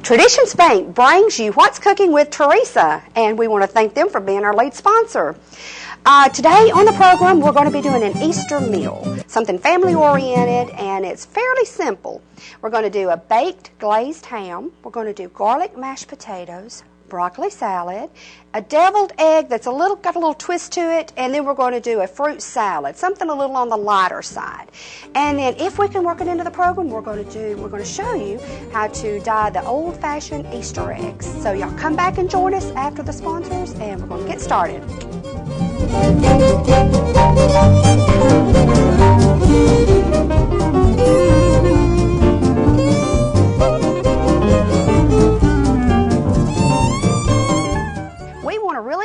Traditions Bank brings you What's Cooking with Teresa, and we want to thank them for being our lead sponsor. Today on the program, we're going to be doing an Easter meal, something family-oriented, and it's fairly simple. We're going to do a baked glazed ham. We're going to do garlic mashed potatoes, broccoli salad, a deviled egg that's got a little twist to it, and then we're going to do a fruit salad, something a little on the lighter side. And then if we can work it into the program, we're going to show you how to dye the old-fashioned Easter eggs. So y'all come back and join us after the sponsors, and we're going to get started.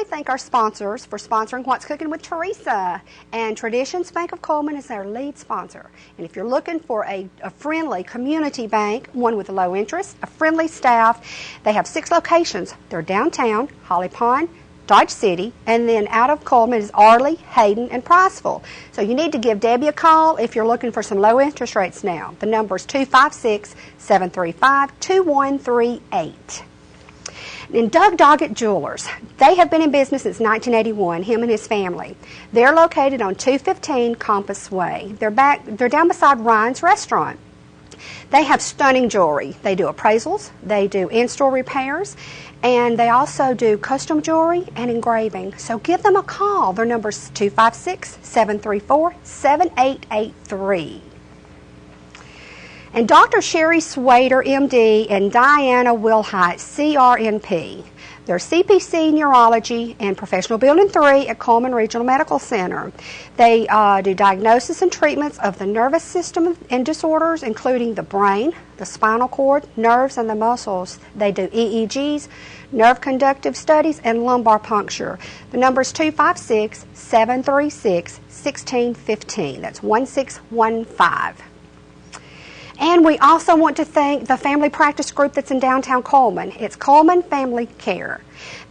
Thank our sponsors for sponsoring What's Cooking with Teresa, and Traditions Bank of Coleman is our lead sponsor. And if you're looking for a friendly community bank, one with a low interest, a friendly staff, they have 6 locations. They're downtown, Holly Pond, Dodge City, and then out of Coleman is Arley, Hayden, and Priceville. So you need to give Debbie a call if you're looking for some low interest rates now. The number is 256-735-2138. And Doug Doggett Jewelers, they have been in business since 1981, him and his family. They're located on 215 Compass Way. They're down beside Ryan's Restaurant. They have stunning jewelry. They do appraisals, they do in-store repairs, and they also do custom jewelry and engraving. So give them a call. Their number is 256-734-7883. And Dr. Sherry Swader, MD, and Diana Wilhite, CRNP. They're CPC Neurology and Professional Building 3 at Coleman Regional Medical Center. They do diagnosis and treatments of the nervous system and disorders, including the brain, the spinal cord, nerves, and the muscles. They do EEGs, nerve conductive studies, and lumbar puncture. The number is 256-736-1615. That's 1615. And we also want to thank the family practice group that's in downtown Coleman. It's Coleman Family Care.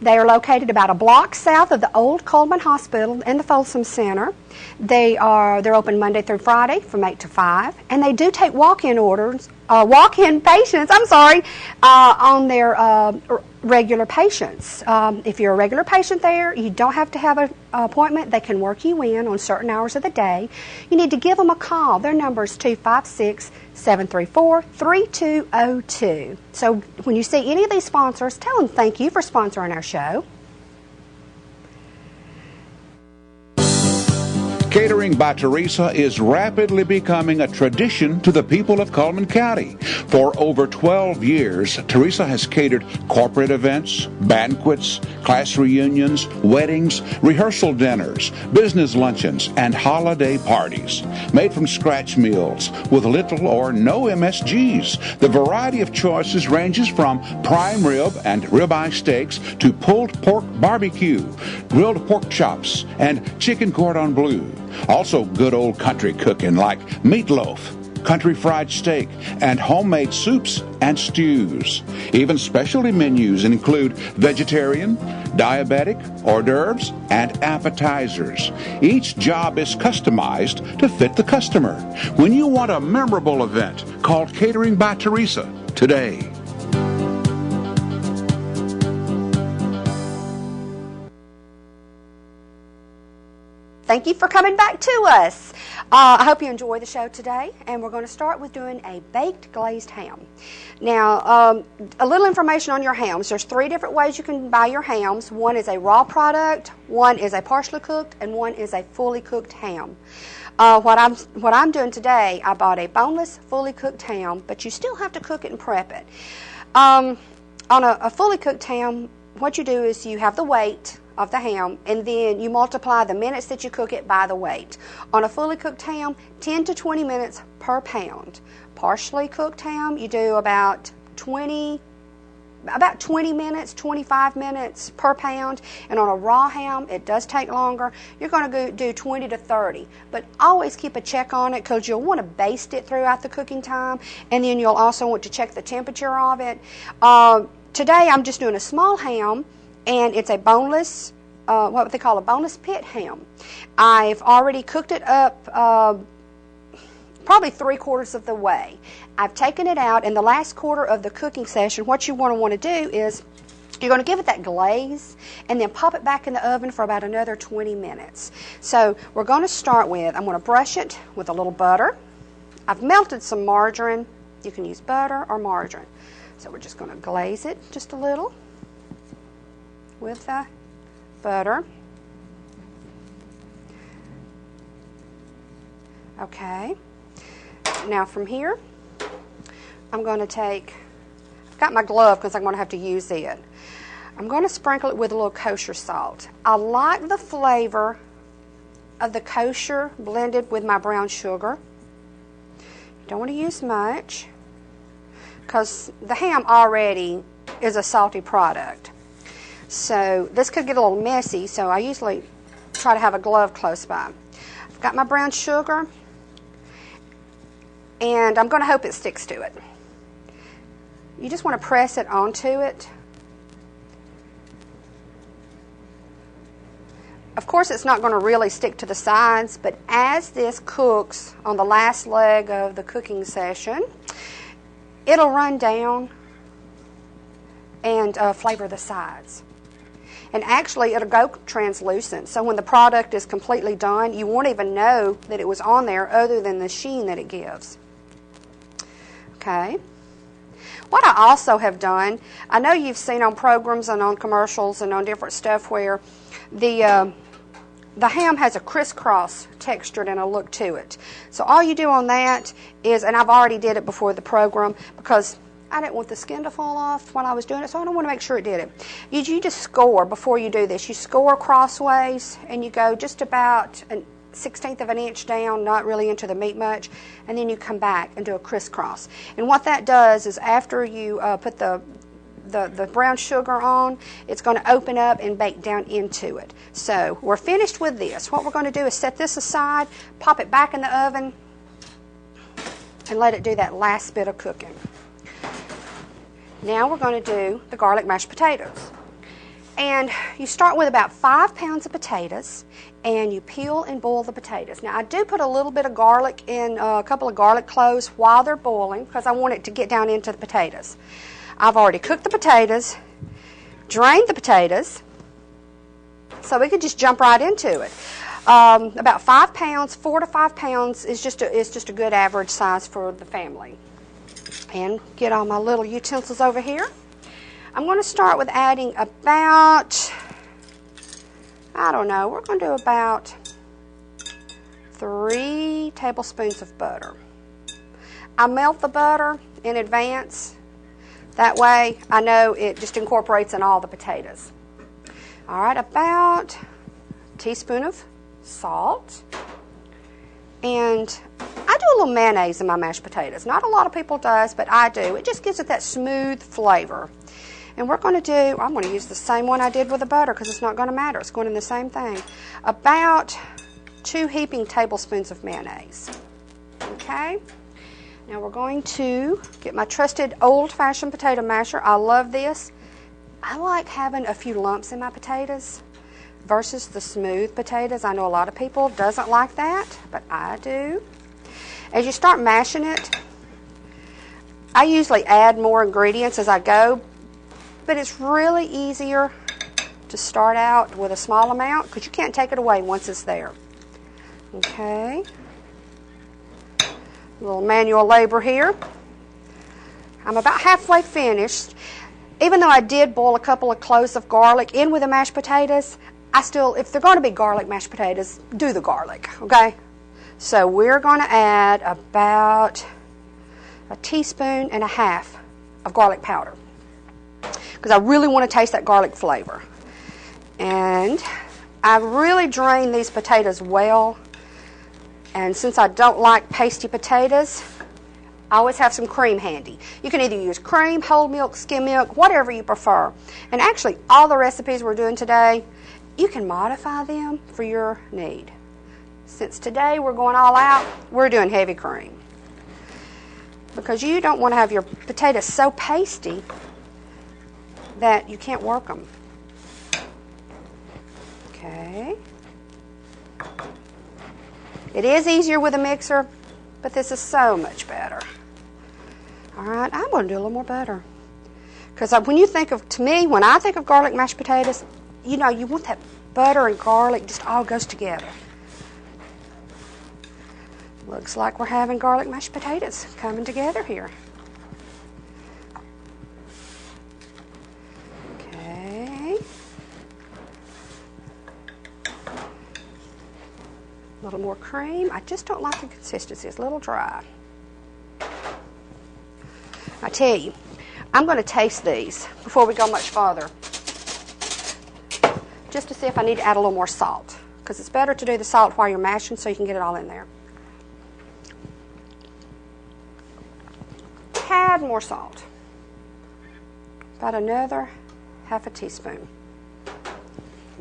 They are located about a block south of the old Coleman Hospital and the Folsom Center. They're open Monday through Friday from 8 to 5, and they do take walk-in patients, on their regular patients. If you're a regular patient there, you don't have to have an appointment. They can work you in on certain hours of the day. You need to give them a call. Their number is 256-734-3202. So when you see any of these sponsors, tell them thank you for sponsoring our show. Catering by Teresa is rapidly becoming a tradition to the people of Coleman County. For over 12 years, Teresa has catered corporate events, banquets, class reunions, weddings, rehearsal dinners, business luncheons, and holiday parties. Made from scratch meals with little or no MSGs, the variety of choices ranges from prime rib and ribeye steaks to pulled pork barbecue, grilled pork chops, and chicken cordon bleu. Also good old country cooking like meatloaf, country fried steak, and homemade soups and stews. Even specialty menus include vegetarian, diabetic, hors d'oeuvres, and appetizers. Each job is customized to fit the customer. When you want a memorable event, call Catering by Teresa today. Thank you for coming back to us. I hope you enjoy the show today, and we're going to start with doing a baked glazed ham. Now, a little information on your hams. There's 3 different ways you can buy your hams. One is a raw product, one is a partially cooked, and one is a fully cooked ham. What I'm doing today, I bought a boneless, fully cooked ham, but you still have to cook it and prep it. On a fully cooked ham, what you do is you have the weight of the ham, and then you multiply the minutes that you cook it by the weight. On a fully cooked ham, 10 to 20 minutes per pound. Partially cooked ham, you do about 20 minutes, 25 minutes per pound. And on a raw ham, it does take longer. You're going to do 20 to 30. But always keep a check on it, because you'll want to baste it throughout the cooking time, and then you'll also want to check the temperature of it. Today I'm just doing a small ham, and it's a boneless, what they call a boneless pit ham. I've already cooked it up probably 3/4 of the way. I've taken it out. In the last quarter of the cooking session, what you want to do is you're going to give it that glaze and then pop it back in the oven for about another 20 minutes. So we're going to start with, I'm going to brush it with a little butter. I've melted some margarine. You can use butter or margarine. So we're just going to glaze it just a little with the butter. Okay. Now from here, I'm going to take, I've got my glove because I'm going to have to use it. I'm going to sprinkle it with a little kosher salt. I like the flavor of the kosher blended with my brown sugar. You don't want to use much because the ham already is a salty product. So this could get a little messy, so I usually try to have a glove close by. I've got my brown sugar, and I'm going to hope it sticks to it. You just want to press it onto it. Of course, it's not going to really stick to the sides, but as this cooks on the last leg of the cooking session, it'll run down and flavor the sides. And actually, it'll go translucent. So when the product is completely done, you won't even know that it was on there other than the sheen that it gives. Okay. What I also have done, I know you've seen on programs and on commercials and on different stuff where the ham has a crisscross texture and a look to it. So all you do on that is, and I've already did it before the program because I didn't want the skin to fall off while I was doing it, so I don't want to make sure it did it. You just score before you do this. You score crossways and you go just about a 1/16 of an inch down, not really into the meat much, and then you come back and do a crisscross. And what that does is after you put the brown sugar on, it's going to open up and bake down into it. So we're finished with this. What we're going to do is set this aside, pop it back in the oven, and let it do that last bit of cooking. Now we're going to do the garlic mashed potatoes. And you start with about 5 pounds of potatoes, and you peel and boil the potatoes. Now I do put a little bit of garlic in, a couple of garlic cloves while they're boiling because I want it to get down into the potatoes. I've already cooked the potatoes, drained the potatoes, so we could just jump right into it. About 5 pounds, 4 to 5 pounds is just a good average size for the family. And get all my little utensils over here. I'm going to start with adding about, I don't know, we're going to do about 3 tablespoons of butter. I melt the butter in advance. That way I know it just incorporates in all the potatoes. All right, about a teaspoon of salt. And I do a little mayonnaise in my mashed potatoes. Not a lot of people does, but I do. It just gives it that smooth flavor. And we're going to do, I'm going to use the same one I did with the butter because it's not going to matter. It's going in the same thing. About 2 heaping tablespoons of mayonnaise. Okay? Now we're going to get my trusted old-fashioned potato masher. I love this. I like having a few lumps in my potatoes versus the smooth potatoes. I know a lot of people doesn't like that, but I do. As you start mashing it, I usually add more ingredients as I go, but it's really easier to start out with a small amount because you can't take it away once it's there. Okay. A little manual labor here. I'm about halfway finished. Even though I did boil a couple of cloves of garlic in with the mashed potatoes, I still, if they're going to be garlic mashed potatoes, do the garlic, okay? So we're going to add about 1.5 teaspoons of garlic powder because I really want to taste that garlic flavor. And I really drain these potatoes well. And since I don't like pasty potatoes, I always have some cream handy. You can either use cream, whole milk, skim milk, whatever you prefer. And actually, all the recipes we're doing today, you can modify them for your need. Since today we're going all out, we're doing heavy cream. Because you don't want to have your potatoes so pasty that you can't work them. Okay. It is easier with a mixer, But this is so much better. All right, I'm going to do a little more butter. Because when you think of, to me, when I think of garlic mashed potatoes, you know, you want that butter and garlic just all goes together. Looks like we're having garlic mashed potatoes coming together here. Okay. A little more cream. I just don't like the consistency. It's a little dry. I tell you, I'm going to taste these before we go much farther, just to see if I need to add a little more salt, because it's better to do the salt while you're mashing so you can get it all in there. Tad more salt, about another half a teaspoon.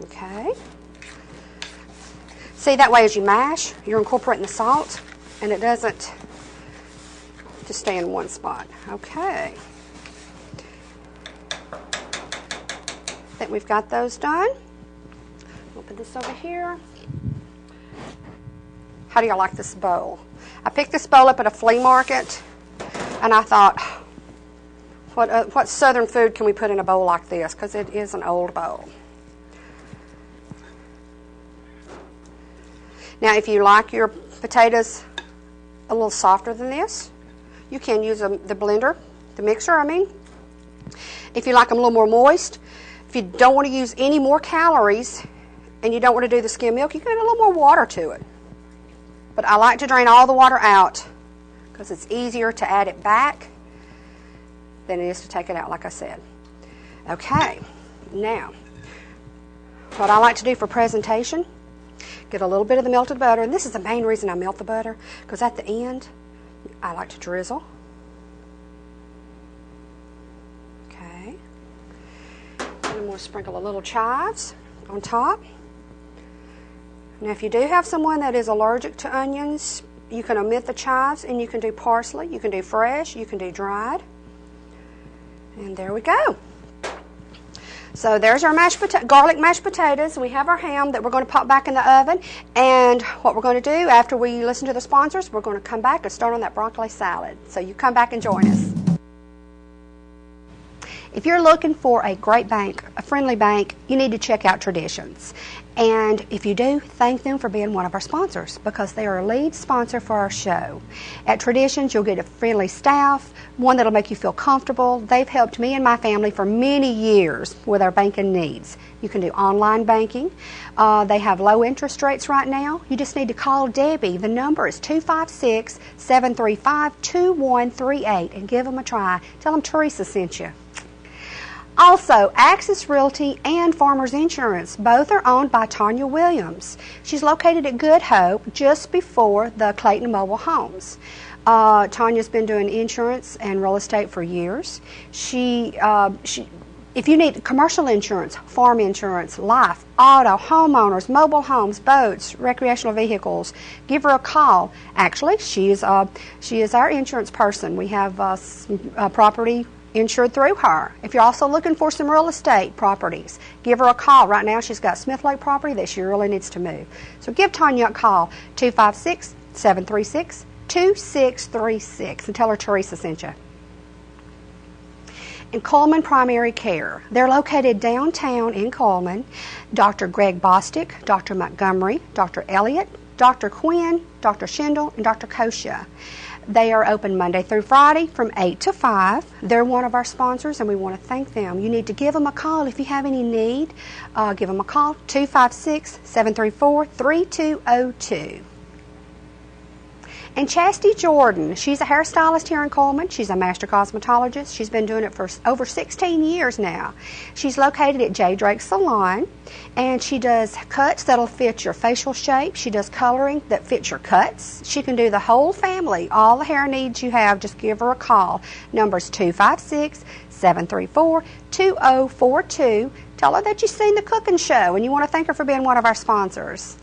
Okay. See, that way as you mash, you're incorporating the salt, and it doesn't just stay in one spot. Okay. I think we've got those done. We'll put this over here. How do y'all like this bowl? I picked this bowl up at a flea market, and I thought, what southern food can we put in a bowl like this? Because it is an old bowl. Now, if you like your potatoes a little softer than this, you can use the blender, the mixer, I mean. If you like them a little more moist, if you don't want to use any more calories and you don't want to do the skim milk, you can add a little more water to it. But I like to drain all the water out because it's easier to add it back than it is to take it out, like I said. Okay, now, what I like to do for presentation, get a little bit of the melted butter, and this is the main reason I melt the butter, because at the end, I like to drizzle. Okay. And I'm going to sprinkle a little chives on top. Now, if you do have someone that is allergic to onions, you can omit the chives, and you can do parsley, you can do fresh, you can do dried. And there we go. So there's our garlic mashed potatoes. We have our ham that we're going to pop back in the oven. And what we're going to do after we listen to the sponsors, we're going to come back and start on that broccoli salad. So you come back and join us. If you're looking for a great bank, a friendly bank, you need to check out Traditions. And if you do, thank them for being one of our sponsors, because they are a lead sponsor for our show. At Traditions, you'll get a friendly staff, one that'll make you feel comfortable. They've helped me and my family for many years with our banking needs. You can do online banking. They have low interest rates right now. You just need to call Debbie. The number is 256-735-2138, and give them a try. Tell them Teresa sent you. Also, Axis Realty and Farmers Insurance, both are owned by Tanya Williams. She's located at Good Hope, just before the Clayton Mobile Homes. Tanya's been doing insurance and real estate for years. If you need commercial insurance, farm insurance, life, auto, homeowners, mobile homes, boats, recreational vehicles, give her a call. Actually, she is our insurance person. We have property insured through her. If you're also looking for some real estate properties, give her a call. Right now she's got Smith Lake property that she really needs to move. So give Tanya a call, 256-736-2636, and tell her Teresa sent you. And Coleman Primary Care, they're located downtown in Coleman. Dr. Greg Bostic, Dr. Montgomery, Dr. Elliott, Dr. Quinn, Dr. Schindel, and Dr. Kosha. They are open Monday through Friday from 8 to 5. They're one of our sponsors, and we want to thank them. You need to give them a call if you have any need. Give them a call, 256-734-3202. And Chastity Jordan, she's a hairstylist here in Coleman. She's a master cosmetologist. She's been doing it for over 16 years now. She's located at J. Drake Salon, and she does cuts that'll fit your facial shape. She does coloring that fits your cuts. She can do the whole family. All the hair needs you have, just give her a call. Number's 256-734-2042. Tell her that you've seen the cooking show, and you want to thank her for being one of our sponsors.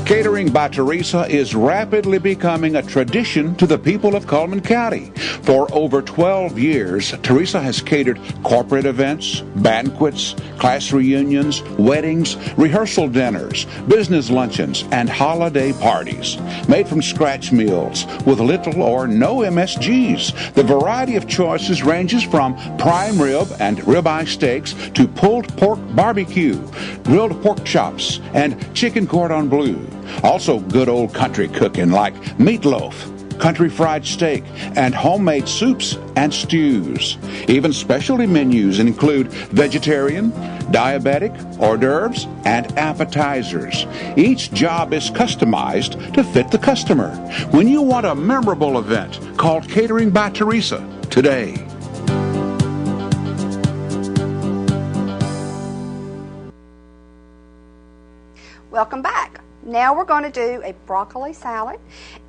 Catering by Teresa is rapidly becoming a tradition to the people of Cullman County. For over 12 years, Teresa has catered corporate events, banquets, class reunions, weddings, rehearsal dinners, business luncheons, and holiday parties. Made from scratch meals with little or no MSGs, the variety of choices ranges from prime rib and ribeye steaks to pulled pork barbecue, grilled pork chops, and chicken cordon bleu. Also good old country cooking like meatloaf, country fried steak, and homemade soups and stews. Even specialty menus include vegetarian, diabetic, hors d'oeuvres, and appetizers. Each job is customized to fit the customer. When you want a memorable event, call Catering by Teresa today. Welcome back. Now we're going to do a broccoli salad,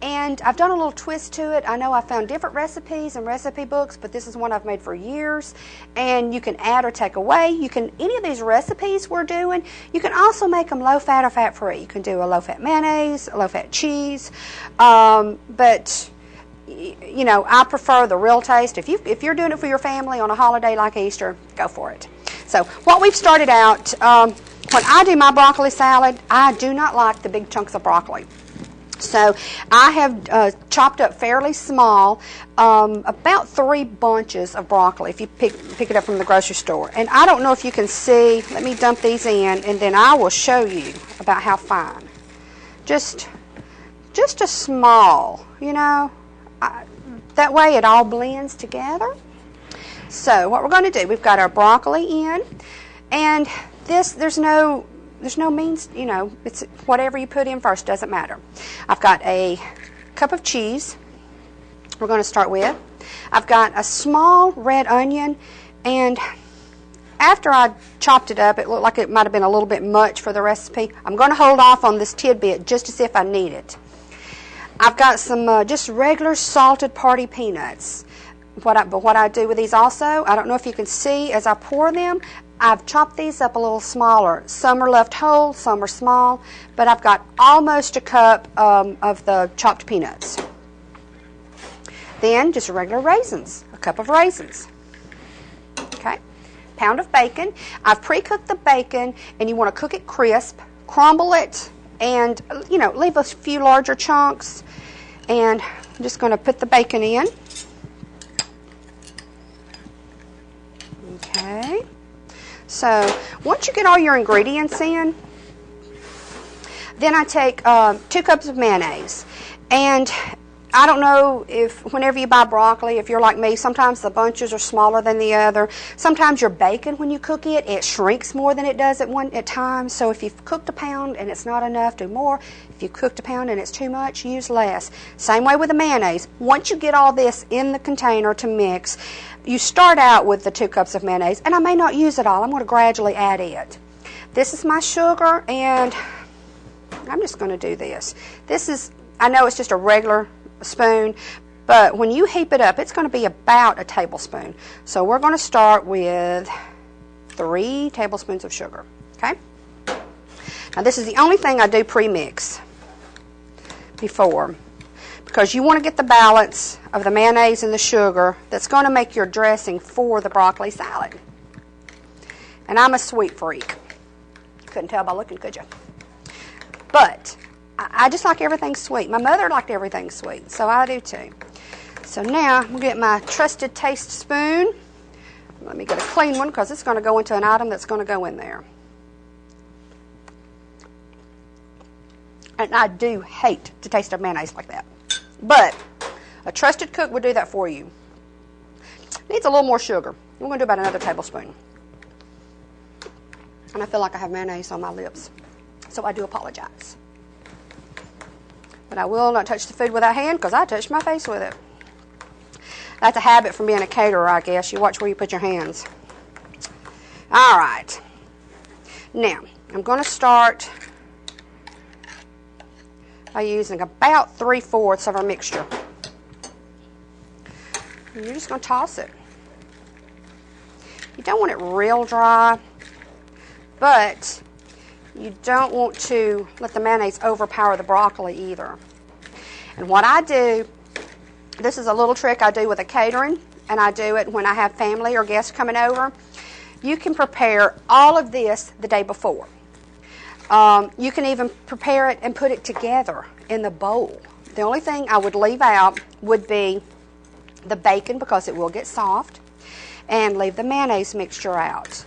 and I've done a little twist to it. I know I found different recipes and recipe books, but this is one I've made for years, and you can add or take away. You can, any of these recipes we're doing, you can also make them low fat or fat free. You can do a low fat mayonnaise, a low fat cheese, but you know, I prefer the real taste. If you're doing it for your family on a holiday like Easter, go for it. So what we've started out, when I do my broccoli salad, I do not like the big chunks of broccoli. So I have chopped up fairly small, about 3 bunches of broccoli if you pick it up from the grocery store. And I don't know if you can see, let me dump these in, and then I will show you about how fine. Just a small, you know, that way it all blends together. So what we're going to do, we've got our broccoli in, and this, there's no means, you know, it's whatever you put in first, doesn't matter. I've got a cup of cheese we're going to start with. I've got a small red onion, and after I chopped it up, it looked like it might have been a little bit much for the recipe. I'm going to hold off on this tidbit just to see if I need it. I've got some just regular salted party peanuts. But what I do with these also, I don't know if you can see as I pour them, I've chopped these up a little smaller. Some are left whole, some are small, but I've got almost a cup of the chopped peanuts. Then just regular raisins, a cup of raisins. Okay, pound of bacon. I've pre-cooked the bacon, and you want to cook it crisp, crumble it, and you know, leave a few larger chunks. And I'm just going to put the bacon in. Okay. So once you get all your ingredients in, then I take 2 cups of mayonnaise. And I don't know if whenever you buy broccoli, if you're like me, sometimes the bunches are smaller than the other. Sometimes your bacon, when you cook it, it shrinks more than it does at times. So if you've cooked a pound and it's not enough, do more. If you cooked a pound and it's too much, use less. Same way with the mayonnaise. Once you get all this in the container to mix, you start out with the 2 cups of mayonnaise, and I may not use it all. I'm going to gradually add it. This is my sugar, and I'm just going to do this. This is, I know it's just a regular spoon, but when you heap it up, it's going to be about a tablespoon. So we're going to start with 3 tablespoons of sugar. Okay? Now this is the only thing I do pre-mix before, because you want to get the balance of the mayonnaise and the sugar that's going to make your dressing for the broccoli salad. And I'm a sweet freak. Couldn't tell by looking, could you? But I just like everything sweet. My mother liked everything sweet, so I do too. So now I'm going to get my trusted taste spoon. Let me get a clean one, because it's going to go into an item that's going to go in there. And I do hate to taste of mayonnaise like that. But a trusted cook would do that for you. Needs a little more sugar. We're going to do about another tablespoon. And I feel like I have mayonnaise on my lips, so I do apologize. But I will not touch the food with that hand, because I touched my face with it. That's a habit from being a caterer, I guess. You watch where you put your hands. All right. Now, I'm going to start by using about 3/4 of our mixture. And you're just going to toss it. You don't want it real dry, but You don't want to let the mayonnaise overpower the broccoli either. And what I do, this is a little trick I do with a catering, and I do it when I have family or guests coming over. You can prepare all of this the day before. You can even prepare it and put it together in the bowl. The only thing I would leave out would be the bacon, because it will get soft, and leave the mayonnaise mixture out.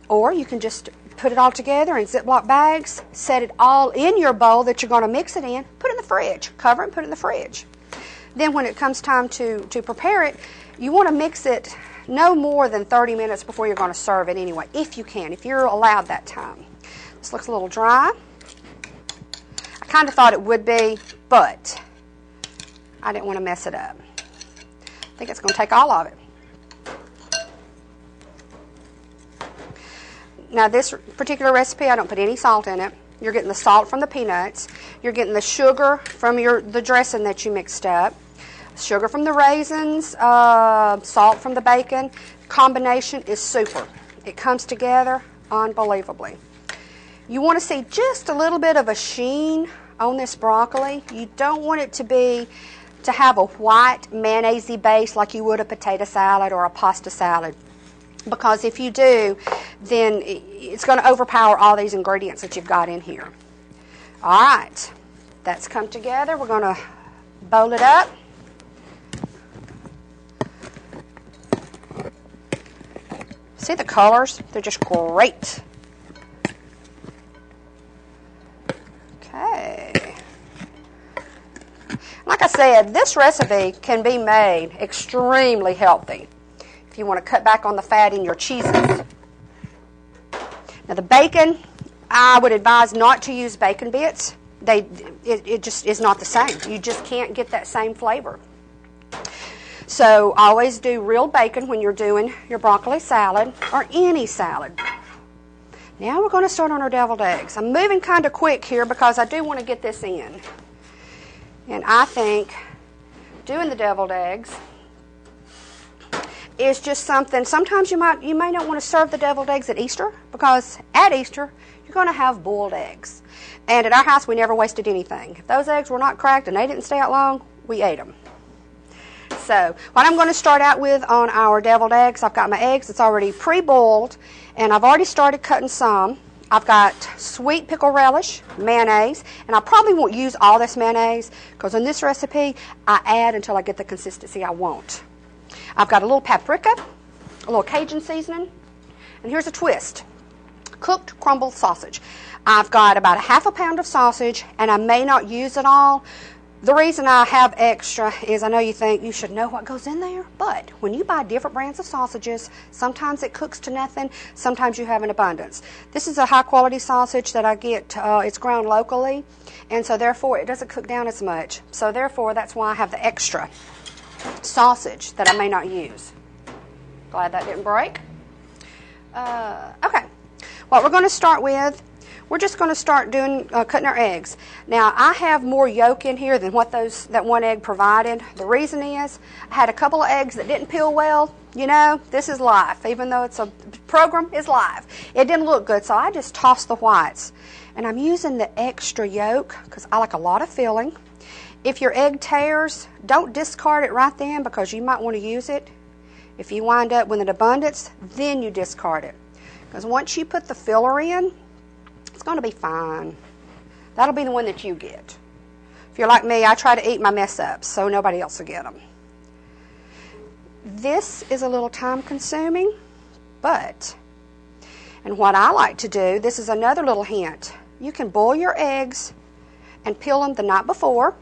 Or you can just put it all together in Ziploc bags, set it all in your bowl that you're going to mix it in, put it in the fridge, cover it and put it in the fridge. Then when it comes time to prepare it, you want to mix it no more than 30 minutes before you're going to serve it anyway, if you can, if you're allowed that time. This looks a little dry. I kind of thought it would be, but I didn't want to mess it up. I think it's going to take all of it. Now this particular recipe, I don't put any salt in it. You're getting the salt from the peanuts. You're getting the sugar from the dressing that you mixed up. Sugar from the raisins, salt from the bacon. Combination is super. It comes together unbelievably. You want to see just a little bit of a sheen on this broccoli. You don't want it to have a white mayonnaise-y base like you would a potato salad or a pasta salad. Because if you do, then it's going to overpower all these ingredients that you've got in here. All right, that's come together. We're going to bowl it up. See the colors? They're just great. Okay. Like I said, this recipe can be made extremely healthy if you want to cut back on the fat in your cheeses. Now the bacon, I would advise not to use bacon bits. It just is not the same. You just can't get that same flavor. So always do real bacon when you're doing your broccoli salad or any salad. Now we're going to start on our deviled eggs. I'm moving kind of quick here because I do want to get this in. And I think doing the deviled eggs is just something. Sometimes you may not want to serve the deviled eggs at Easter, because at Easter you're going to have boiled eggs. And at our house we never wasted anything. If those eggs were not cracked and they didn't stay out long, we ate them. So what I'm going to start out with on our deviled eggs, I've got my eggs. It's already pre-boiled, and I've already started cutting some. I've got sweet pickle relish, mayonnaise, and I probably won't use all this mayonnaise because in this recipe I add until I get the consistency I want. I've got a little paprika, a little Cajun seasoning, and here's a twist. Cooked crumbled sausage. I've got about a half a pound of sausage, and I may not use it all. The reason I have extra is I know you think you should know what goes in there, but when you buy different brands of sausages, sometimes it cooks to nothing, sometimes you have an abundance. This is a high quality sausage that I get, it's ground locally, and so therefore it doesn't cook down as much. So therefore that's why I have the extra sausage that I may not use. Glad that didn't break. Okay, what we're going to start with, we're just going to start doing cutting our eggs. Now, I have more yolk in here than what that one egg provided. The reason is I had a couple of eggs that didn't peel well. You know, this is life. Even though it's a program, it's live. It didn't look good, so I just tossed the whites. And I'm using the extra yolk because I like a lot of filling. If your egg tears, don't discard it right then because you might want to use it. If you wind up with an abundance, then you discard it. Because once you put the filler in, it's going to be fine. That'll be the one that you get. If you're like me, I try to eat my mess ups so nobody else will get them. This is a little time consuming, and what I like to do, this is another little hint. You can boil your eggs and peel them the night before.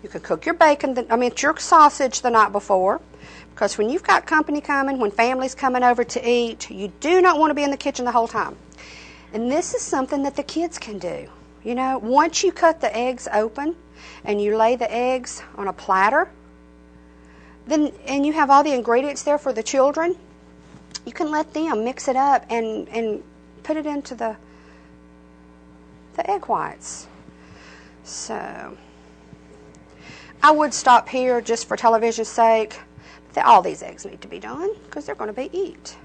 You can cook your your sausage the night before. Because when you've got company coming, when family's coming over to eat, you do not want to be in the kitchen the whole time. And this is something that the kids can do. You know, once you cut the eggs open and you lay the eggs on a platter, and you have all the ingredients there for the children, you can let them mix it up and put it into the egg whites. So I would stop here just for television's sake. All these eggs need to be done because they're going to be eaten.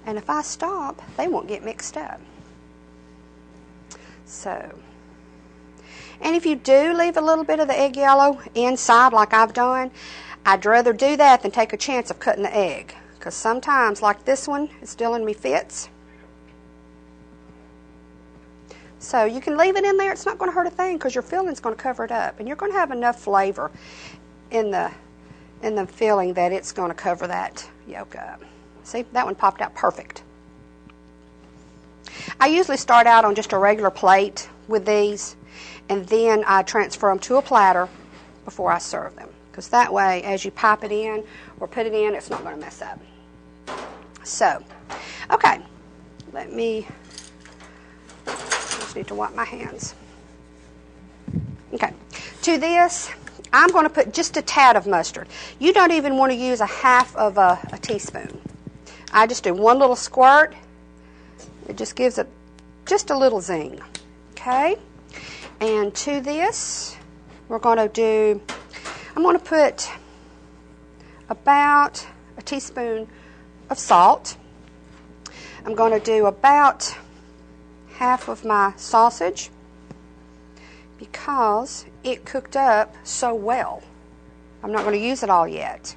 And if I stop, they won't get mixed up. So, and if you do leave a little bit of the egg yellow inside like I've done, I'd rather do that than take a chance of cutting the egg. Because sometimes, like this one, it's dealing me fits. So you can leave it in there. It's not going to hurt a thing because your filling's going to cover it up. And you're going to have enough flavor in the filling that it's going to cover that yolk up. See, that one popped out perfect. I usually start out on just a regular plate with these, and then I transfer them to a platter before I serve them. Because that way, as you pop it in or put it in, it's not going to mess up. So, okay, I just need to wipe my hands. Okay, to this, I'm going to put just a tad of mustard. You don't even want to use a half of a teaspoon. I just do one little squirt. It just gives it just a little zing. Okay, and to this, I'm going to put about a teaspoon of salt. I'm going to do about half of my sausage because it cooked up so well. I'm not going to use it all yet.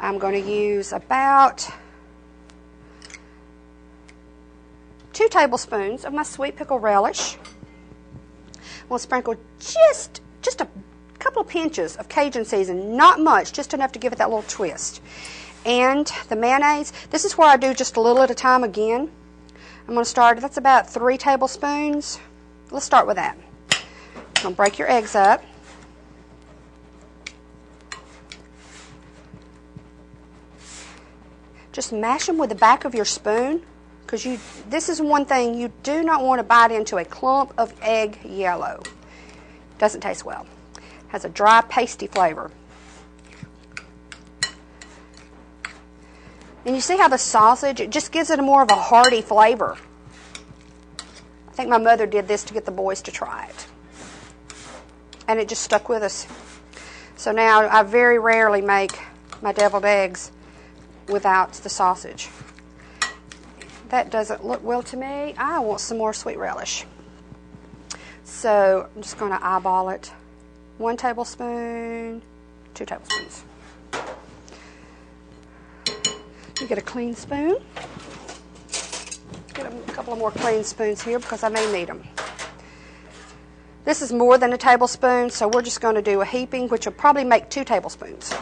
I'm going to use about 2 tablespoons of my sweet pickle relish. I'm going to sprinkle just a couple of pinches of Cajun seasoning, not much, just enough to give it that little twist. And the mayonnaise, this is where I do just a little at a time again. I'm going to start, that's about 3 tablespoons. Let's start with that. I'm going to break your eggs up. Just mash them with the back of your spoon, because this is one thing, you do not want to bite into a clump of egg yellow. Doesn't taste well. Has a dry, pasty flavor. And you see how the sausage, it just gives it more of a hearty flavor. I think my mother did this to get the boys to try it. And it just stuck with us. So now I very rarely make my deviled eggs without the sausage. That doesn't look well to me. I want some more sweet relish. So I'm just going to eyeball it. 1 tablespoon, 2 tablespoons. You get a clean spoon. Get a couple of more clean spoons here because I may need them. This is more than a tablespoon, so we're just going to do a heaping, which will probably make 2 tablespoons.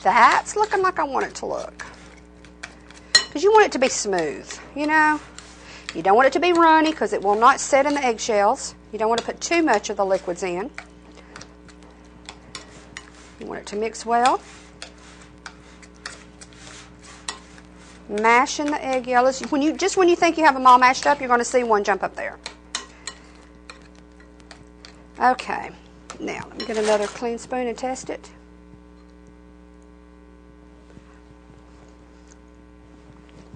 That's looking like I want it to look. Because you want it to be smooth, you know. You don't want it to be runny because it will not set in the eggshells. You don't want to put too much of the liquids in. You want it to mix well. Mash in the egg yellows. When you think you have them all mashed up, you're going to see one jump up there. Okay. Now, let me get another clean spoon and test it.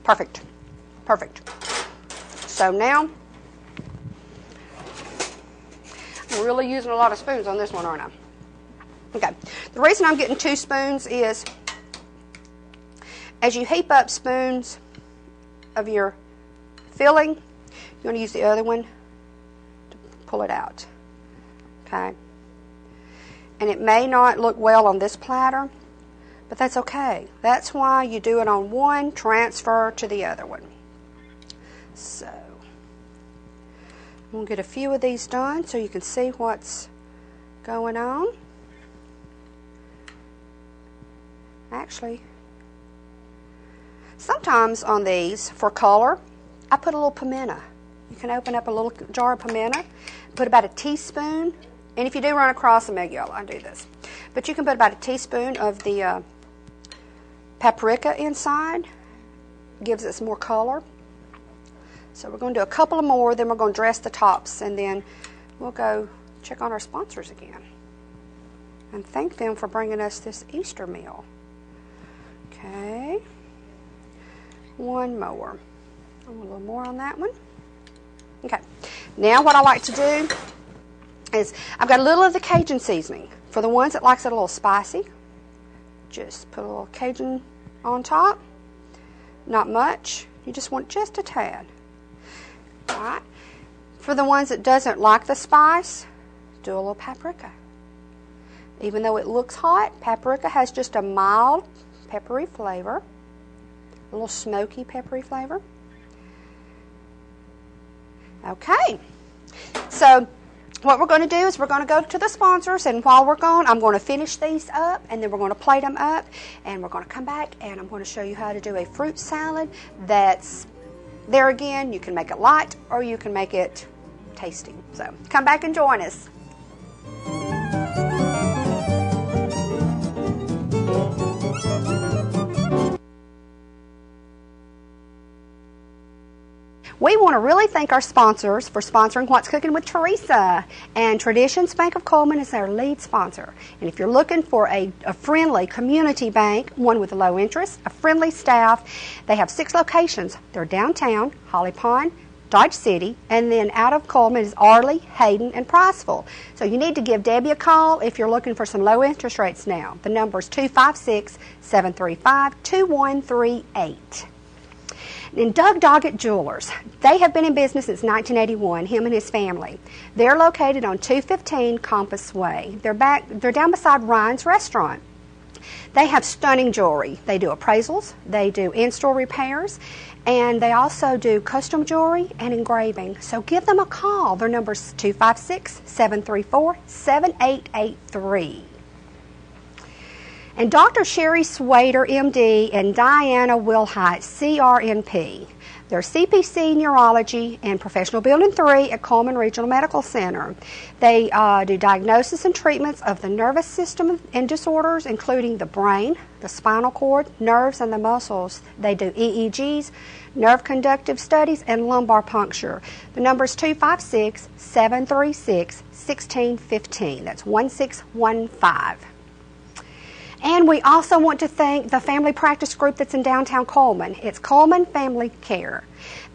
Perfect. Perfect. So now, I'm really using a lot of spoons on this one, aren't I? Okay. The reason I'm getting 2 spoons is as you heap up spoons of your filling, you're going to use the other one to pull it out. Okay. And it may not look well on this platter, but that's okay. That's why you do it on one, transfer to the other one. So, I'm going to get a few of these done so you can see what's going on. Actually, sometimes on these, for color, I put a little pimento. You can open up a little jar of pimento, put about a teaspoon, and if you do run across some egg yellow, I do this. But you can put about a teaspoon of the paprika inside. Gives it some more color. So we're going to do a couple of more, then we're going to dress the tops, and then we'll go check on our sponsors again and thank them for bringing us this Easter meal. Okay. One more. A little more on that one. Okay. Now what I like to do is I've got a little of the Cajun seasoning. For the ones that likes it a little spicy, just put a little Cajun on top. Not much. You just want just a tad. All right. For the ones that doesn't like the spice, do a little paprika. Even though it looks hot, paprika has just a mild peppery flavor, a little smoky peppery flavor. Okay, so what we're going to do is we're going to go to the sponsors, and while we're gone, I'm going to finish these up, and then we're going to plate them up, and we're going to come back, and I'm going to show you how to do a fruit salad that's, there again, you can make it light or you can make it tasty. So come back and join us. We want to really thank our sponsors for sponsoring What's Cooking with Teresa. And Traditions Bank of Coleman is our lead sponsor. And if you're looking for a friendly community bank, one with low interest, a friendly staff, they have 6 locations. They're downtown, Holly Pond, Dodge City, and then out of Coleman is Arley, Hayden, and Priceville. So you need to give Debbie a call if you're looking for some low interest rates now. The number is 256-735-2138. And Doug Doggett Jewelers, they have been in business since 1981, him and his family. They're located on 215 Compass Way. They're down beside Ryan's Restaurant. They have stunning jewelry. They do appraisals, they do in-store repairs, and they also do custom jewelry and engraving. So give them a call. Their number is 256-734-7883. And Dr. Sherry Swader, MD, and Diana Wilhite, CRNP. They're CPC Neurology and Professional Building 3 at Coleman Regional Medical Center. They do diagnosis and treatments of the nervous system and disorders, including the brain, the spinal cord, nerves, and the muscles. They do EEGs, nerve conductive studies, and lumbar puncture. The number is 256-736-1615. That's 1615. And we also want to thank the family practice group that's in downtown Coleman. It's Coleman Family Care.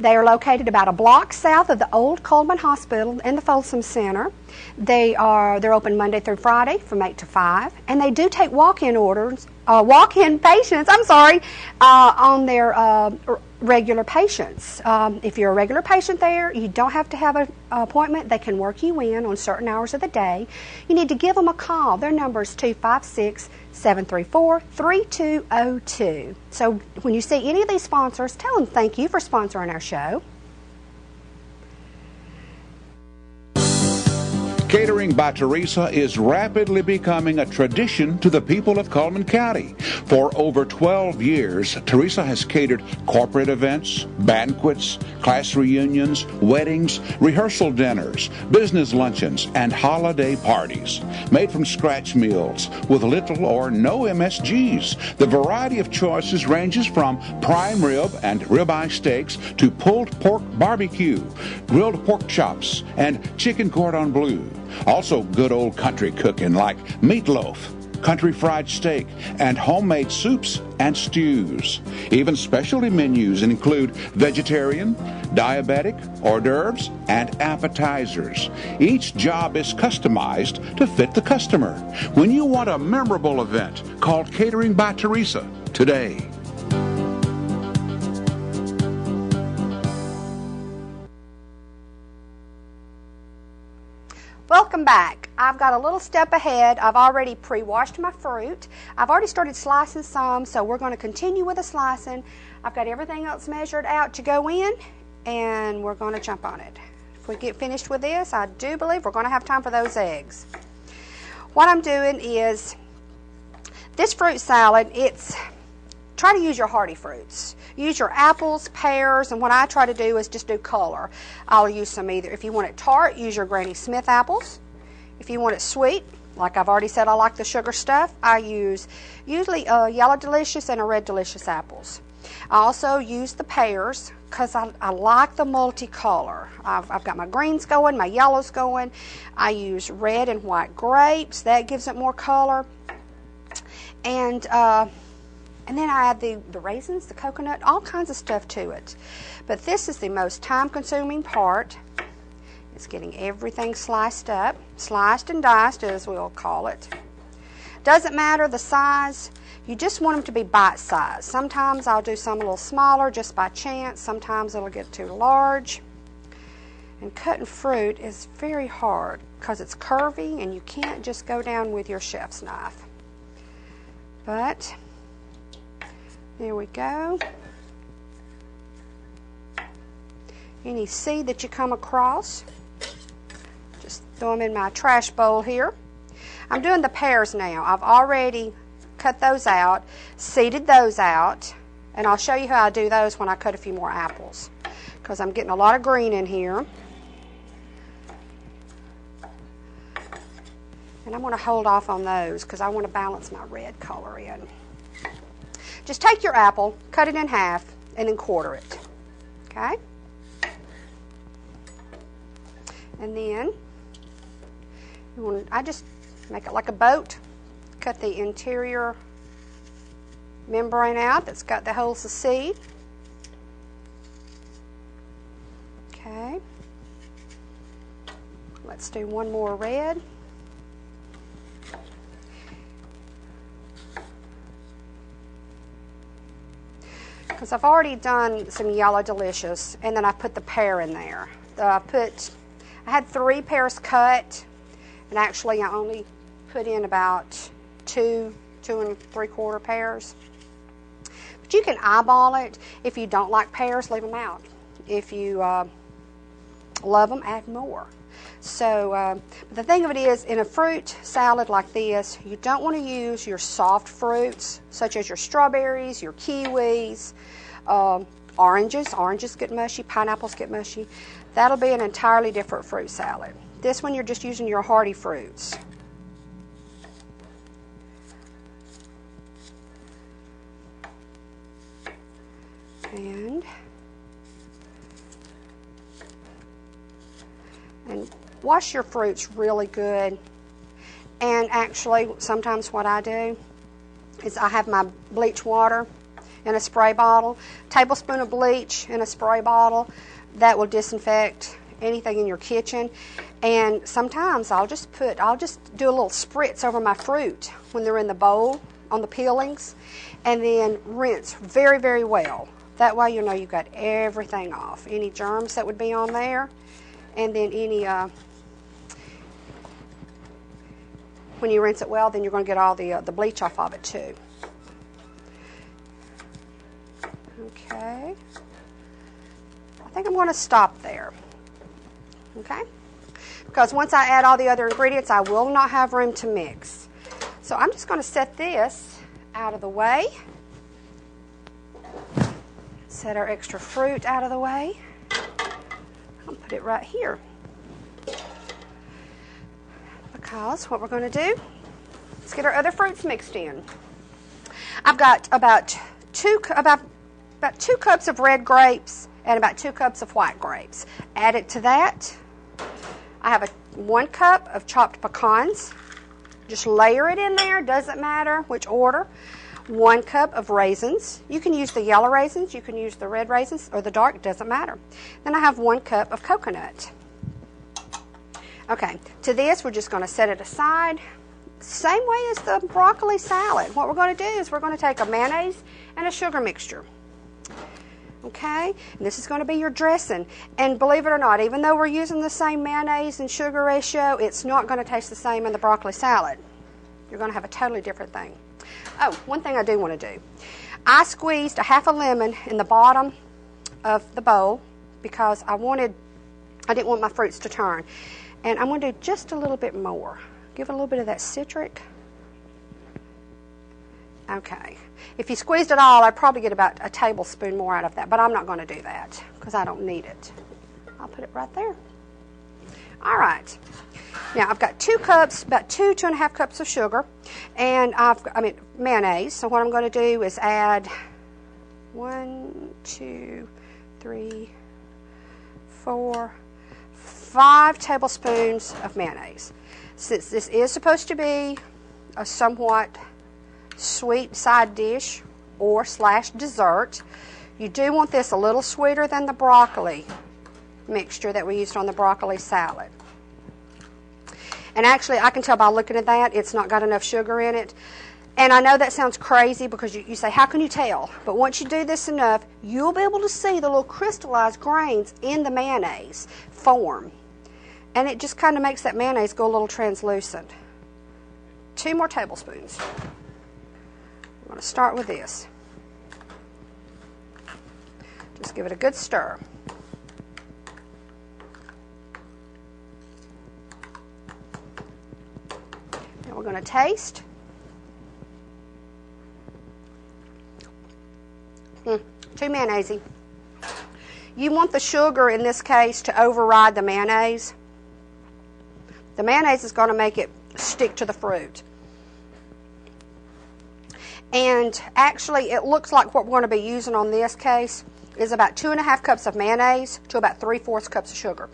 They are located about a block south of the old Coleman Hospital and the Folsom Center. They're open Monday through Friday from 8 to 5, and they do take walk-in patients. On their regular patients. If you're a regular patient there, you don't have to have an appointment. They can work you in on certain hours of the day. You need to give them a call. Their number is 256-734-3202. So when you see any of these sponsors, tell them thank you for sponsoring our show. Catering by Teresa is rapidly becoming a tradition to the people of Coleman County. For over 12 years, Teresa has catered corporate events, banquets, class reunions, weddings, rehearsal dinners, business luncheons, and holiday parties. Made from scratch meals with little or no MSGs. The variety of choices ranges from prime rib and ribeye steaks to pulled pork barbecue, grilled pork chops, and chicken cordon bleu. Also good old country cooking like meatloaf, country fried steak, and homemade soups and stews. Even specialty menus include vegetarian, diabetic, hors d'oeuvres, and appetizers. Each job is customized to fit the customer. When you want a memorable event, call Catering by Teresa today. Welcome back. I've got a little step ahead. I've already pre-washed my fruit. I've already started slicing some, so we're going to continue with the slicing. I've got everything else measured out to go in, and we're going to jump on it. If we get finished with this, I do believe we're going to have time for those eggs. What I'm doing is, this fruit salad, try to use your hearty fruits. Use your apples, pears, and what I try to do is just do color. I'll use some either. If you want it tart, use your Granny Smith apples. If you want it sweet, like I've already said, I like the sugar stuff. I use usually a Yellow Delicious and a Red Delicious apples. I also use the pears because I like the multicolor. I've got my greens going, my yellows going. I use red and white grapes. That gives it more color. And then I add the raisins, the coconut, all kinds of stuff to it. But this is the most time-consuming part. It's getting everything sliced up, sliced and diced as we'll call it. Doesn't matter the size. You just want them to be bite-sized. Sometimes I'll do some a little smaller just by chance. Sometimes it'll get too large. And cutting fruit is very hard because it's curvy and you can't just go down with your chef's knife. But there we go. Any seed that you come across, just throw them in my trash bowl here. I'm doing the pears now. I've already cut those out, seeded those out, and I'll show you how I do those when I cut a few more apples because I'm getting a lot of green in here. And I'm going to hold off on those because I want to balance my red color in. Just take your apple, cut it in half, and then quarter it. Okay? And then I just make it like a boat. Cut the interior membrane out that's got the holes of seed. Okay. Let's do one more red. Because I've already done some yellow delicious, and then I put the pear in there. I had 3 pears cut, and actually I only put in about 2 3/4 pears. But you can eyeball it. If you don't like pears, leave them out. If you love them, add more. So the thing of it is, in a fruit salad like this, you don't want to use your soft fruits, such as your strawberries, your kiwis, oranges. Oranges get mushy, pineapples get mushy. That'll be an entirely different fruit salad. This one, you're just using your hearty fruits. And wash your fruits really good. And actually, sometimes what I do is I have my bleach water in a spray bottle, tablespoon of bleach in a spray bottle. That will disinfect anything in your kitchen. And sometimes I'll just do a little spritz over my fruit when they're in the bowl on the peelings, and then rinse very, very well. That way you know you've got everything off. Any germs that would be on there, and then any, when you rinse it well, then you're going to get all the bleach off of it too. Okay. I think I'm going to stop there. Okay? Because once I add all the other ingredients, I will not have room to mix. So I'm just going to set this out of the way. Set our extra fruit out of the way. I'll put it right here. Because what we're going to do is get our other fruits mixed in. I've got about two cups of red grapes and about 2 cups of white grapes. Add it to that. I have 1 cup of chopped pecans. Just layer it in there, doesn't matter which order. 1 cup of raisins. You can use the yellow raisins, you can use the red raisins, or the dark, doesn't matter. Then I have 1 cup of coconut. Okay, to this we're just going to set it aside. Same way as the broccoli salad. What we're going to do is we're going to take a mayonnaise and a sugar mixture. Okay, and this is going to be your dressing. And believe it or not, even though we're using the same mayonnaise and sugar ratio, it's not going to taste the same in the broccoli salad. You're going to have a totally different thing. Oh, one thing I do want to do. I squeezed a half a lemon in the bottom of the bowl because I didn't want my fruits to turn. And I'm going to do just a little bit more. Give it a little bit of that citric. Okay. If you squeezed it all, I'd probably get about a tablespoon more out of that, but I'm not going to do that because I don't need it. I'll put it right there. All right. Now, I've got 2 cups, about 2.5 cups of sugar, and mayonnaise. So what I'm going to do is add 1, 2, 3, 4, 5 tablespoons of mayonnaise. Since this is supposed to be a somewhat sweet side dish or / dessert, you do want this a little sweeter than the broccoli mixture that we used on the broccoli salad. And actually, I can tell by looking at that, it's not got enough sugar in it. And I know that sounds crazy because you say, how can you tell? But once you do this enough, you'll be able to see the little crystallized grains in the mayonnaise form. And it just kind of makes that mayonnaise go a little translucent. 2 more tablespoons. I'm going to start with this. Just give it a good stir. Now we're going to taste. Too mayonnaisey. You want the sugar in this case to override the mayonnaise. The mayonnaise is going to make it stick to the fruit. And actually, it looks like what we're going to be using on this case is about 2.5 cups of mayonnaise to about 3/4 cups of sugar,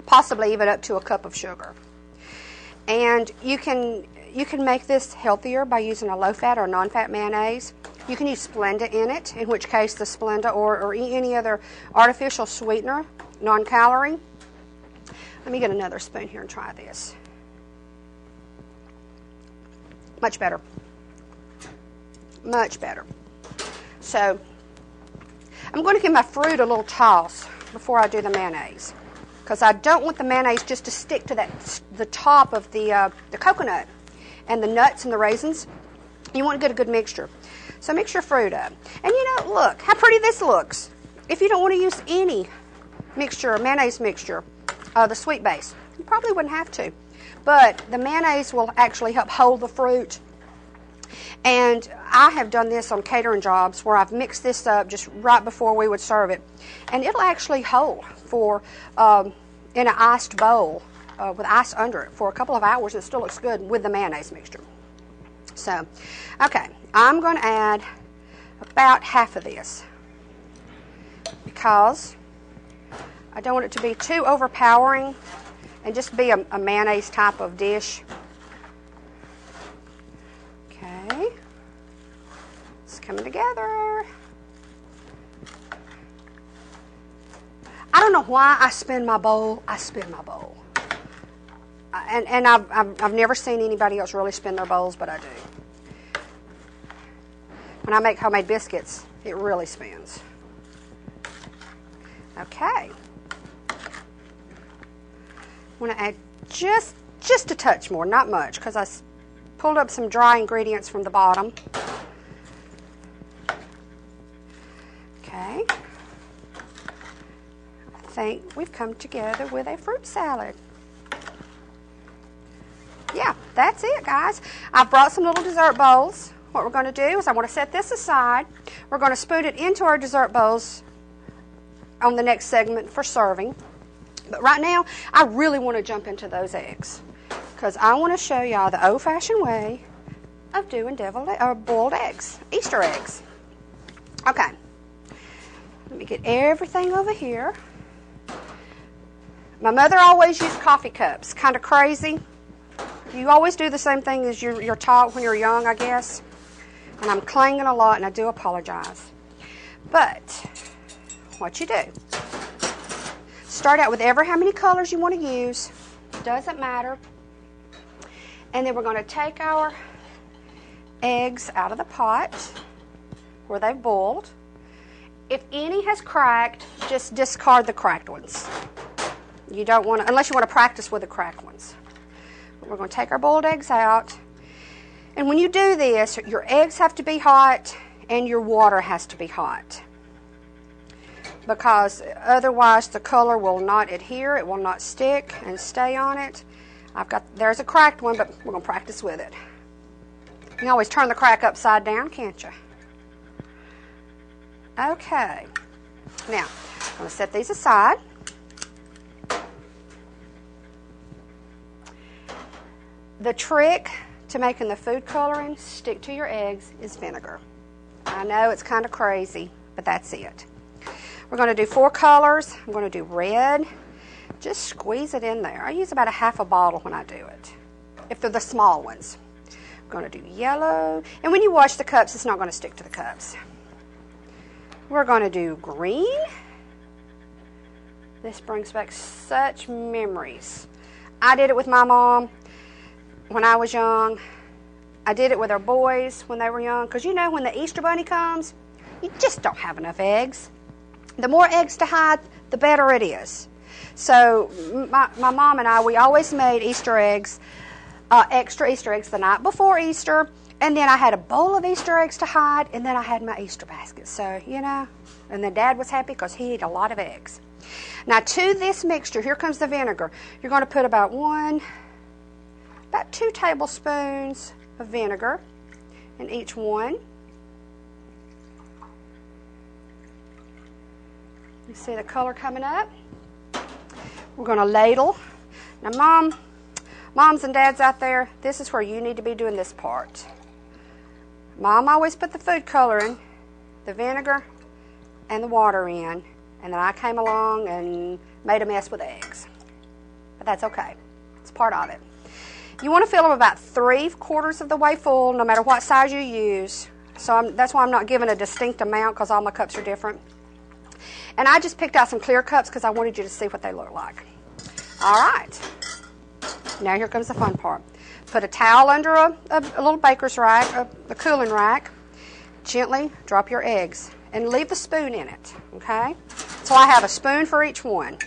possibly even up to a cup of sugar. And you can make this healthier by using a low-fat or non-fat mayonnaise. You can use Splenda in it, in which case the Splenda or any other artificial sweetener, non-calorie. Let me get another spoon here and try this. Much better. Much better. So, I'm going to give my fruit a little toss before I do the mayonnaise, because I don't want the mayonnaise just to stick to the top of the coconut and the nuts and the raisins. You want to get a good mixture. So mix your fruit up. And look how pretty this looks. If you don't want to use any mixture, mayonnaise mixture, the sweet base, you probably wouldn't have to. But the mayonnaise will actually help hold the fruit. And I have done this on catering jobs where I've mixed this up just right before we would serve it. And it'll actually hold for in an iced bowl with ice under it for a couple of hours, and it still looks good with the mayonnaise mixture. So, okay, I'm going to add about half of this because I don't want it to be too overpowering and just be a mayonnaise type of dish. Okay, it's coming together. I don't know why I spin my bowl. I spin my bowl. And I've never seen anybody else really spin their bowls, but I do. When I make homemade biscuits, it really spins. Okay. I want to add just a touch more, not much, because I pulled up some dry ingredients from the bottom. Okay. I think we've come together with a fruit salad. Yeah, that's it, guys. I've brought some little dessert bowls. What we're going to do is I want to set this aside. We're going to spoon it into our dessert bowls on the next segment for serving. But right now, I really want to jump into those eggs because I want to show y'all the old-fashioned way of doing boiled eggs, Easter eggs. Okay, let me get everything over here. My mother always used coffee cups. Kind of crazy. You always do the same thing as you're taught when you're young, I guess. And I'm clanging a lot, and I do apologize. But what you do, start out with how many colors you want to use. Doesn't matter. And then we're going to take our eggs out of the pot where they've boiled. If any has cracked, just discard the cracked ones. You don't want to, unless you want to practice with the cracked ones. We're going to take our boiled eggs out. And when you do this, your eggs have to be hot and your water has to be hot. Because otherwise the color will not adhere, it will not stick and stay on it. There's a cracked one, but we're going to practice with it. You can always turn the crack upside down, can't you? Okay. Now, I'm going to set these aside. The trick to making the food coloring stick to your eggs is vinegar. I know it's kind of crazy, but that's it. We're going to do 4 colors. I'm going to do red. Just squeeze it in there. I use about a half a bottle when I do it, if they're the small ones. I'm going to do yellow. And when you wash the cups, it's not going to stick to the cups. We're going to do green. This brings back such memories. I did it with my mom when I was young. I did it with our boys when they were young. Because you know, when the Easter Bunny comes, you just don't have enough eggs. The more eggs to hide, the better it is. So my mom and I, we always made Easter eggs, extra Easter eggs the night before Easter. And then I had a bowl of Easter eggs to hide, and then I had my Easter basket. So, you know, and then Dad was happy because he ate a lot of eggs. Now, to this mixture, here comes the vinegar. You're going to put about 2 tablespoons of vinegar in each one. You see the color coming up? We're going to ladle. Now, moms and dads out there, this is where you need to be doing this part. Mom always put the food coloring, the vinegar, and the water in, and then I came along and made a mess with eggs. But that's okay. It's part of it. You want to fill them about 3/4 of the way full, no matter what size you use. So that's why I'm not giving a distinct amount, because all my cups are different. And I just picked out some clear cups because I wanted you to see what they look like. All right. Now here comes the fun part. Put a towel under a little baker's rack, a cooling rack. Gently drop your eggs and leave the spoon in it, okay? So I have a spoon for each one,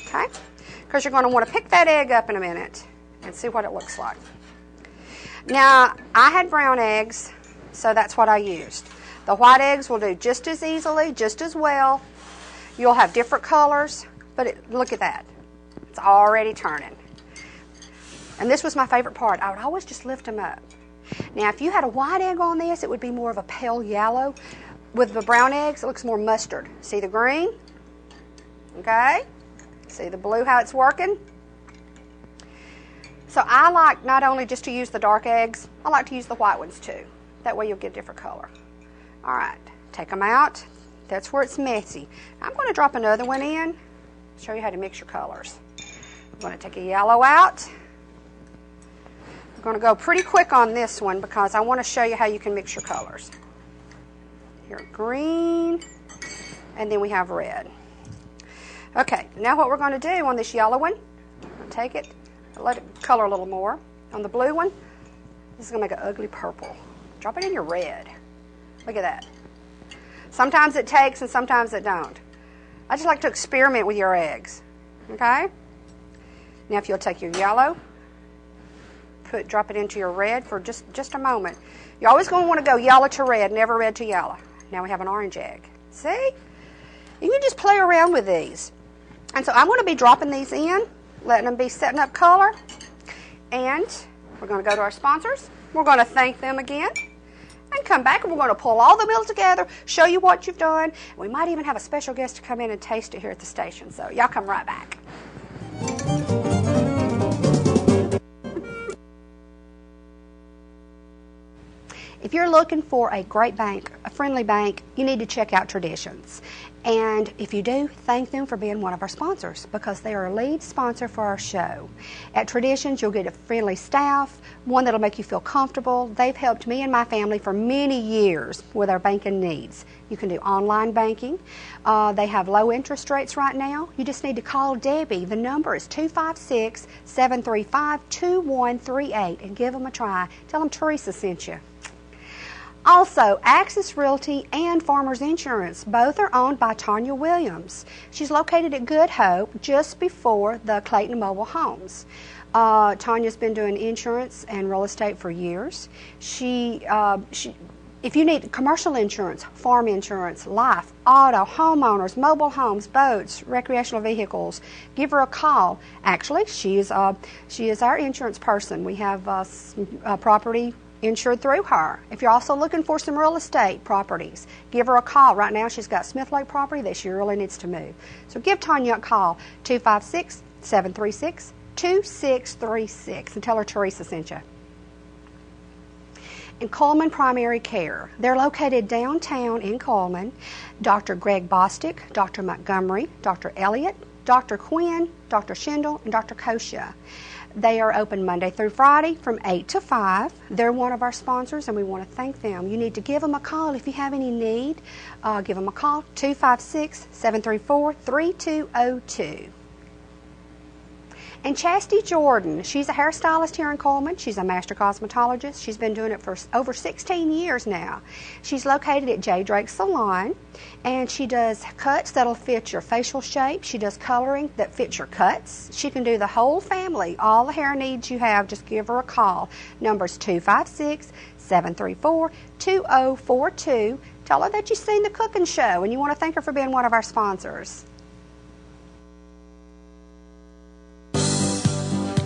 okay? Because you're going to want to pick that egg up in a minute and see what it looks like. Now, I had brown eggs, so that's what I used. The white eggs will do just as easily, just as well. You'll have different colors, but look at that. It's already turning. And this was my favorite part. I would always just lift them up. Now, if you had a white egg on this, it would be more of a pale yellow. With the brown eggs, it looks more mustard. See the green? Okay. See the blue, how it's working? So I like not only just to use the dark eggs, I like to use the white ones too. That way you'll get a different color. All right. Take them out. That's where it's messy. I'm going to drop another one in. Show you how to mix your colors. I'm going to take a yellow out. I'm going to go pretty quick on this one because I want to show you how you can mix your colors. Here, green, and then we have red. Okay, now what we're going to do on this yellow one, I'll take it, let it color a little more. On the blue one, this is going to make an ugly purple. Drop it in your red. Look at that. Sometimes it takes and sometimes it don't. I just like to experiment with your eggs. Okay? Now if you'll take your yellow, drop it into your red for just a moment. You're always going to want to go yellow to red, never red to yellow. Now we have an orange egg. See? You can just play around with these. And so I'm going to be dropping these in, letting them be setting up color. And we're going to go to our sponsors. We're going to thank them again. And come back and we're going to pull all the meals together, show you what you've done. We might even have a special guest to come in and taste it here at the station. So y'all come right back. If you're looking for a great bank, a friendly bank, you need to check out Traditions. And if you do, thank them for being one of our sponsors because they are a lead sponsor for our show. At Traditions, you'll get a friendly staff, one that'll make you feel comfortable. They've helped me and my family for many years with our banking needs. You can do online banking. They have low interest rates right now. You just need to call Debbie. The number is 256-735-2138 and give them a try. Tell them Teresa sent you. Also, Access Realty and Farmers Insurance, both are owned by Tanya Williams. She's located at Good Hope, just before the Clayton Mobile Homes. Tanya's been doing insurance and real estate for years. If you need commercial insurance, farm insurance, life, auto, homeowners, mobile homes, boats, recreational vehicles, give her a call. Actually, she is our insurance person. We have property insured through her. If you're also looking for some real estate properties, give her a call. Right now she's got Smith Lake property that she really needs to move. So give Tanya a call, 256-736-2636, and tell her Teresa sent you. And Coleman Primary Care. They're located downtown in Coleman. Dr. Greg Bostick, Dr. Montgomery, Dr. Elliott, Dr. Quinn, Dr. Schindel, and Dr. Kosha. They are open Monday through Friday from 8 to 5. They're one of our sponsors, and we want to thank them. You need to give them a call if you have any need. Give them a call, 256-734-3202. And Chastity Jordan, she's a hairstylist here in Coleman. She's a master cosmetologist. She's been doing it for over 16 years now. She's located at J. Drake Salon, and she does cuts that'll fit your facial shape. She does coloring that fits your cuts. She can do the whole family. All the hair needs you have, just give her a call. Number's 256-734-2042. Tell her that you've seen the cooking show and you want to thank her for being one of our sponsors.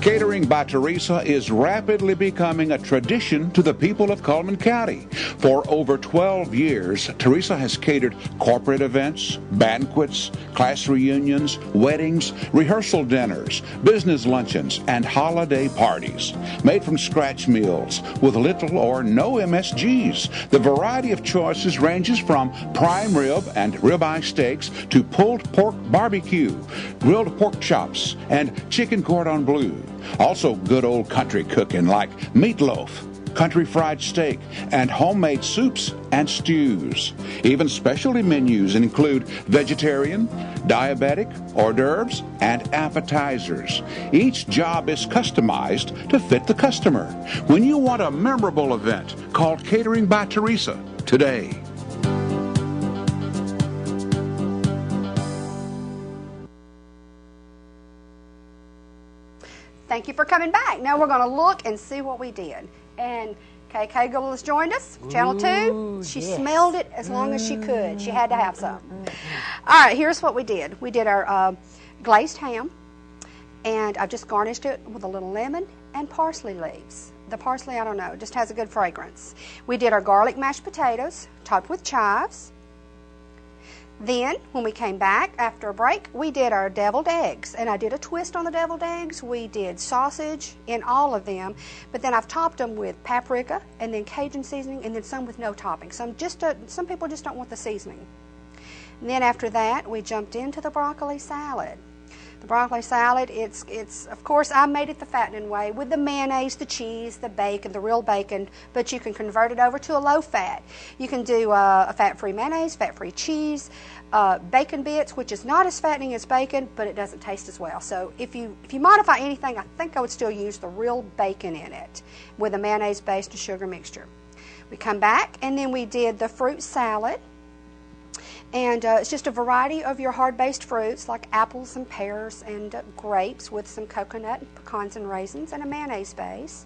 Catering by Teresa is rapidly becoming a tradition to the people of Coleman County. For over 12 years, Teresa has catered corporate events, banquets, class reunions, weddings, rehearsal dinners, business luncheons, and holiday parties. Made from scratch meals with little or no MSGs. The variety of choices ranges from prime rib and ribeye steaks to pulled pork barbecue, grilled pork chops, and chicken cordon bleu. Also good old country cooking like meatloaf, country fried steak, and homemade soups and stews. Even specialty menus include vegetarian, diabetic, hors d'oeuvres, and appetizers. Each job is customized to fit the customer. When you want a memorable event, call Catering by Teresa today. Thank you for coming back. Now we're going to look and see what we did. And KK Gould has joined us, Channel 2. She smelled it as long as she could. She had to have some. All right, here's what we did. We did our glazed ham, and I've just garnished it with a little lemon and parsley leaves. The parsley, I don't know, just has a good fragrance. We did our garlic mashed potatoes, topped with chives. Then, when we came back after a break, we did our deviled eggs, and I did a twist on the deviled eggs. We did sausage in all of them, but then I've topped them with paprika and then Cajun seasoning, and then some with no topping. Some people just don't want the seasoning. And then after that, we jumped into the broccoli salad. The broccoli salad, it's of course, I made it the fattening way with the mayonnaise, the cheese, the bacon, the real bacon, but you can convert it over to a low fat. You can do a fat-free mayonnaise, fat-free cheese, bacon bits, which is not as fattening as bacon, but it doesn't taste as well. So if you modify anything, I think I would still use the real bacon in it with a mayonnaise-based sugar mixture. We come back, and then we did the fruit salad. And it's just a variety of your hard-based fruits like apples and pears and grapes with some coconut, and pecans and raisins, and a mayonnaise base.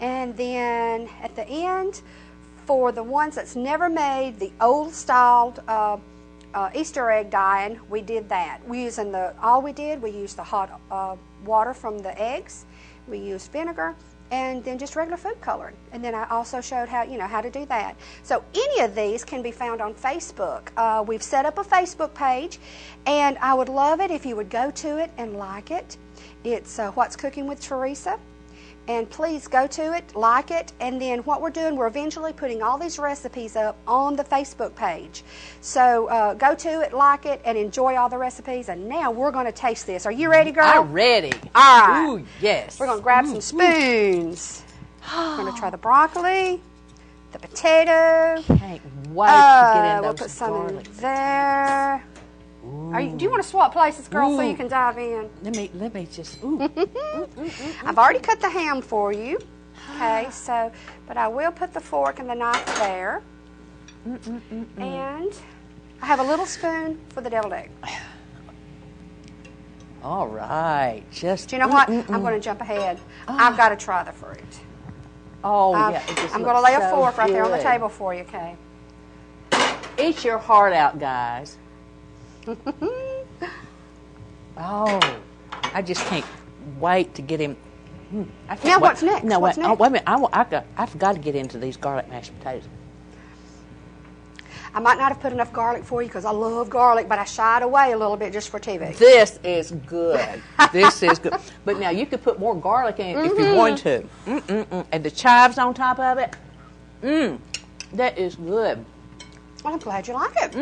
And then at the end, for the ones that's never made the old-styled Easter egg dyeing, we did that. We used the hot water from the eggs. We used vinegar. And then just regular food coloring. And then I also showed how to do that. So any of these can be found on Facebook. We've set up a Facebook page, and I would love it if you would go to it and like it. It's What's Cooking with Teresa. And please go to it, like it, and then what we're doing, we're eventually putting all these recipes up on the Facebook page. So go to it, like it, and enjoy all the recipes. And now we're going to taste this. Are you ready, girl? I'm ready. All right. Ooh, yes. We're going to grab some spoons. We're going to try the broccoli, the potato. Can't wait to get in We'll those put some garlic in there. Do you want to swap places, girl, so you can dive in? Let me just. I've already cut the ham for you. Okay, but I will put the fork and the knife there. And I have a little spoon for the deviled egg. All right, just. Do you know what? I'm going to jump ahead. I've got to try the fruit. Oh yeah, I'm going to lay a fork right there on the table for you. Okay. Eat your heart out, guys. Oh, I just can't wait to get him. Now what's next? No, what's next? wait a minute. I've got to get into these garlic mashed potatoes. I might not have put enough garlic for you because I love garlic, but I shied away a little bit just for TV. This is good. This is good. But now you could put more garlic in if you want to. And the chives on top of it. That is good. Well, I'm glad you like it.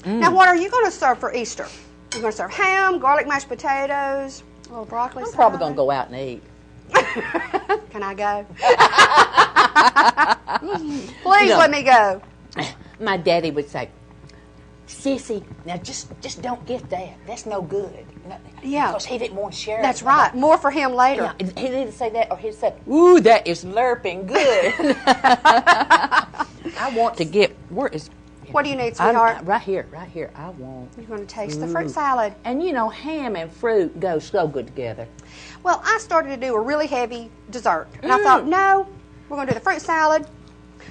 Now, what are you going to serve for Easter? You're going to serve ham, garlic mashed potatoes, a little broccoli salad? I'm probably going to go out and eat. Can I go? Please let me go. My daddy would say, Sissy, now just don't get that. That's no good. No, Yeah. Because he didn't want to share it. That's right. More for him later. Yeah, he didn't say that, or he'd say, ooh, that is slurping good. I want to get, where is... What do you need, sweetheart? Right here. I want... You're going to taste the fruit salad. And you know, ham and fruit go so good together. Well, I started to do a really heavy dessert. And I thought, no, we're going to do the fruit salad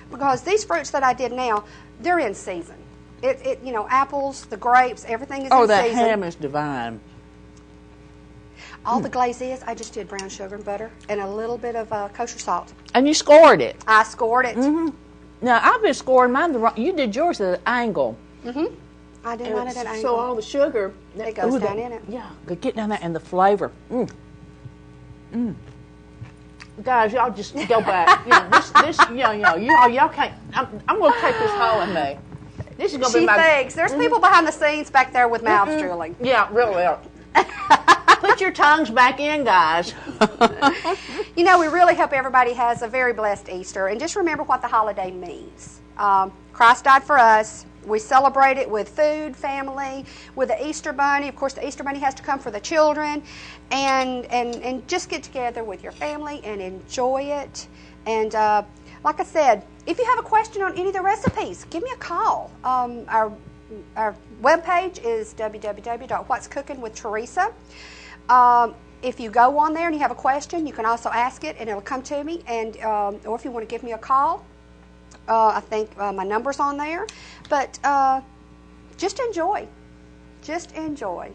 because these fruits that I did now, they're in season. You know, apples, the grapes, everything is in season. Oh, that ham is divine. All the glaze is, I just did brown sugar and butter and a little bit of kosher salt. And you scored it. I scored it. Now, I've been scoring mine the wrong... You did yours at an angle. I did mine at an angle. So all the sugar... It goes down in it. Yeah, get down there, and the flavor. Guys, y'all just go back. You know, y'all can't... I'm going to take this home with me. This is going to be my... She thinks. There's people behind the scenes back there with mouths drooling. Yeah, really. Put your tongues back in, guys. You know, we really hope everybody has a very blessed Easter. And just remember what the holiday means. Christ died for us. We celebrate it with food, family, with the Easter Bunny. Of course, the Easter Bunny has to come for the children. And just get together with your family and enjoy it. And like I said, if you have a question on any of the recipes, give me a call. Our webpage is www.whatscookingwithteresa. If you go on there and you have a question, you can also ask it, and it'll come to me. And or if you want to give me a call, I think my number's on there. But just enjoy. Just enjoy.